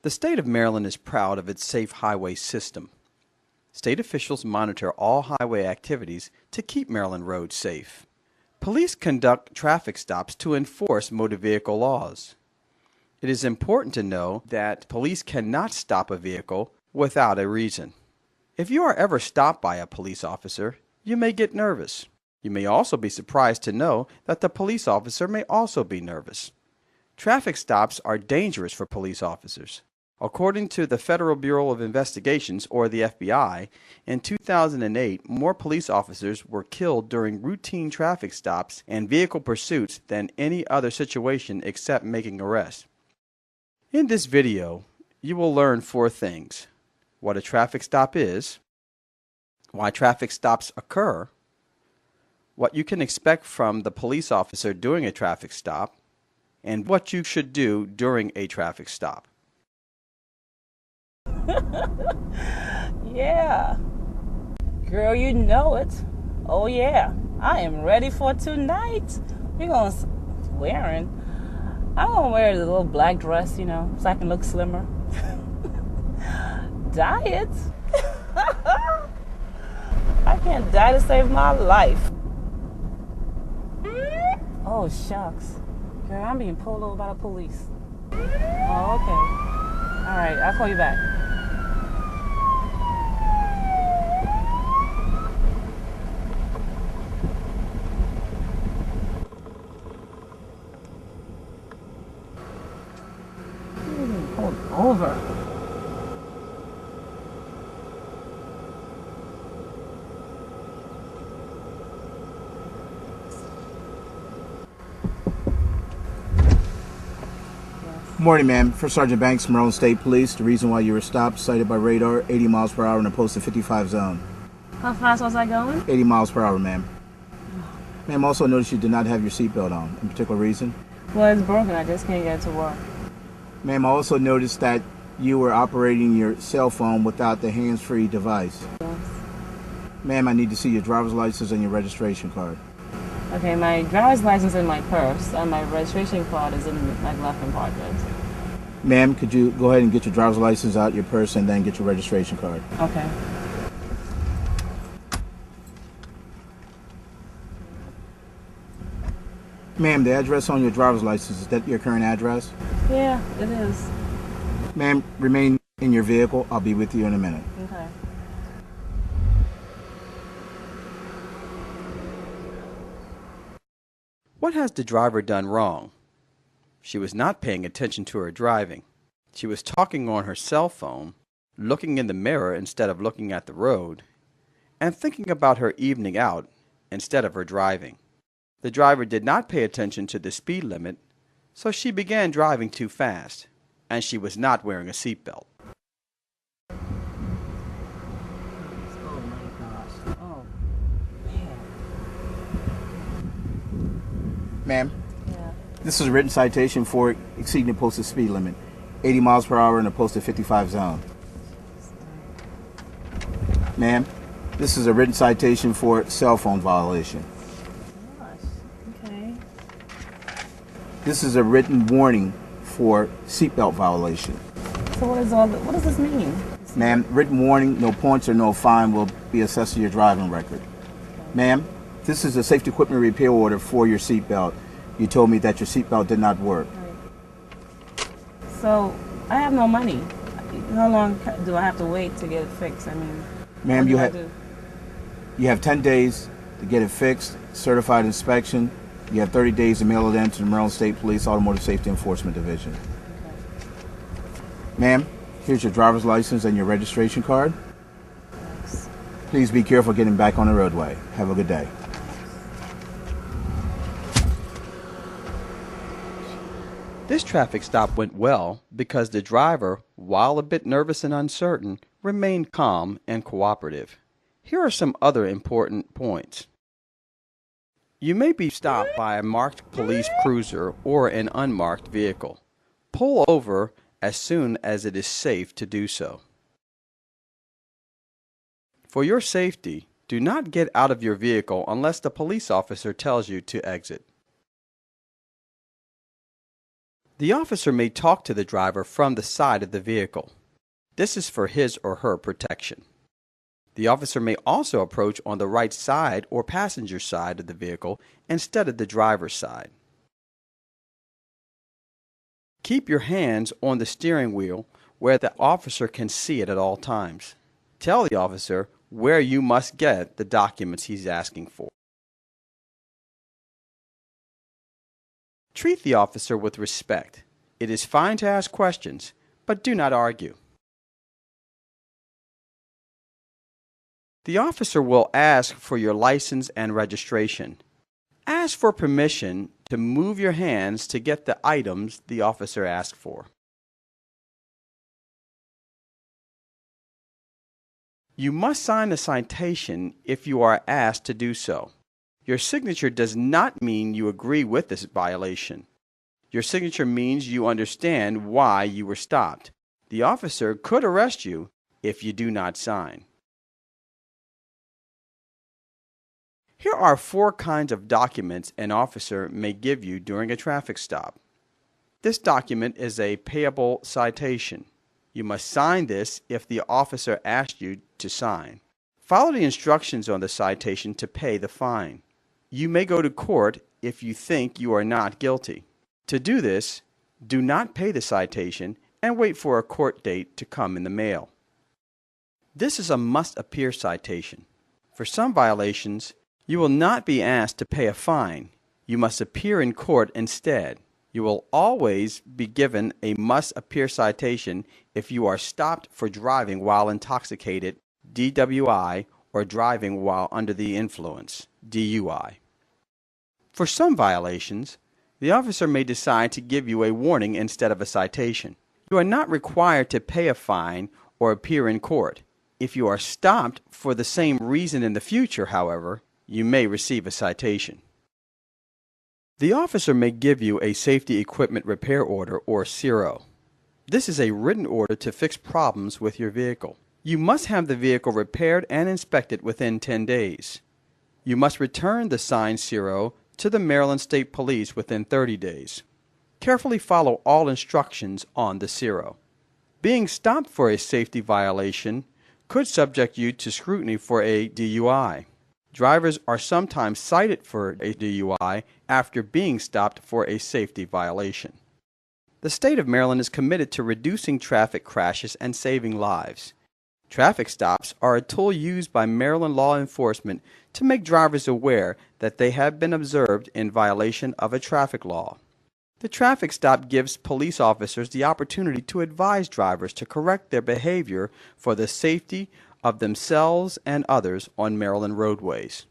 The state of Maryland is proud of its safe highway system. State officials monitor all highway activities to keep Maryland roads safe. Police conduct traffic stops to enforce motor vehicle laws. It is important to know that police cannot stop a vehicle without a reason. If you are ever stopped by a police officer, you may get nervous. You may also be surprised to know that the police officer may also be nervous. Traffic stops are dangerous for police officers. According to the Federal Bureau of Investigations, or the FBI, in 2008, more police officers were killed during routine traffic stops and vehicle pursuits than any other situation except making arrests. In this video, you will learn 4 things: what a traffic stop is, why traffic stops occur, what you can expect from the police officer during a traffic stop, and what you should do during a traffic stop. Yeah. Girl, you know it. Oh yeah. I am ready for tonight. I'm gonna wear a little black dress, so I can look slimmer. Diet? I can't die to save my life. Oh shucks. Girl, I'm being pulled over by the police. Oh, okay. Alright, I'll call you back. Pulled over. Morning, ma'am. First Sergeant Banks, Maryland State Police. The reason why you were stopped, cited by radar, 80 miles per hour in a posted 55 zone. How fast was I going? 80 miles per hour, ma'am. Ma'am, also noticed you did not have your seatbelt on. In particular reason? Well, it's broken. I just can't get it to work. Ma'am, I also noticed that you were operating your cell phone without the hands-free device. Yes. Ma'am, I need to see your driver's license and your registration card. Okay, my driver's license is in my purse, and my registration card is in my left compartment. Ma'am, could you go ahead and get your driver's license out your purse and then get your registration card? Okay. Ma'am, the address on your driver's license, is that your current address? Yeah, it is. Ma'am, remain in your vehicle. I'll be with you in a minute. Okay. What has the driver done wrong? She was not paying attention to her driving. She was talking on her cell phone, looking in the mirror instead of looking at the road, and thinking about her evening out instead of her driving. The driver did not pay attention to the speed limit, so she began driving too fast, and she was not wearing a seatbelt. Oh my gosh. Oh, man. Ma'am, Yeah. this is a written citation for exceeding the posted speed limit, 80 miles per hour in a posted 55 zone. Ma'am, this is a written citation for cell phone violation. Gosh. Okay. This is a written warning for seatbelt violation. So what does this mean? Ma'am, written warning, no points or no fine will be assessed to your driving record. Ma'am, this is a safety equipment repair order for your seatbelt. You told me that your seatbelt did not work. So I have no money. How long do I have to wait to get it fixed? I mean, Ma'am, what you do I have do? you have 10 days to get it fixed, certified inspection. You have 30 days to mail it in to the Maryland State Police Automotive Safety Enforcement Division. Ma'am, here's your driver's license and your registration card. Thanks. Please be careful getting back on the roadway. Have a good day. This traffic stop went well because the driver, while a bit nervous and uncertain, remained calm and cooperative. Here are some other important points. You may be stopped by a marked police cruiser or an unmarked vehicle. Pull over as soon as it is safe to do so. For your safety, do not get out of your vehicle unless the police officer tells you to exit. The officer may talk to the driver from the side of the vehicle. This is for his or her protection. The officer may also approach on the right side or passenger side of the vehicle instead of the driver's side. Keep your hands on the steering wheel where the officer can see it at all times. Tell the officer where you must get the documents he's asking for. Treat the officer with respect. It is fine to ask questions, but do not argue. The officer will ask for your license and registration. Ask for permission to move your hands to get the items the officer asked for. You must sign a citation if you are asked to do so. Your signature does not mean you agree with this violation. Your signature means you understand why you were stopped. The officer could arrest you if you do not sign. Here are 4 kinds of documents an officer may give you during a traffic stop. This document is a payable citation. You must sign this if the officer asked you to sign. Follow the instructions on the citation to pay the fine. You may go to court if you think you are not guilty. To do this, do not pay the citation and wait for a court date to come in the mail. This is a must-appear citation. For some violations, you will not be asked to pay a fine. You must appear in court instead. You will always be given a must-appear citation if you are stopped for driving while intoxicated, DWI, or driving while under the influence, DUI. For some violations, the officer may decide to give you a warning instead of a citation. You are not required to pay a fine or appear in court. If you are stopped for the same reason in the future, however, you may receive a citation. The officer may give you a Safety Equipment Repair Order, or SERO. This is a written order to fix problems with your vehicle. You must have the vehicle repaired and inspected within 10 days. You must return the signed SERO to the Maryland State Police within 30 days. Carefully follow all instructions on the SERO. Being stopped for a safety violation could subject you to scrutiny for a DUI. Drivers are sometimes cited for a DUI after being stopped for a safety violation. The state of Maryland is committed to reducing traffic crashes and saving lives. Traffic stops are a tool used by Maryland law enforcement to make drivers aware that they have been observed in violation of a traffic law. The traffic stop gives police officers the opportunity to advise drivers to correct their behavior for the safety of themselves and others on Maryland roadways.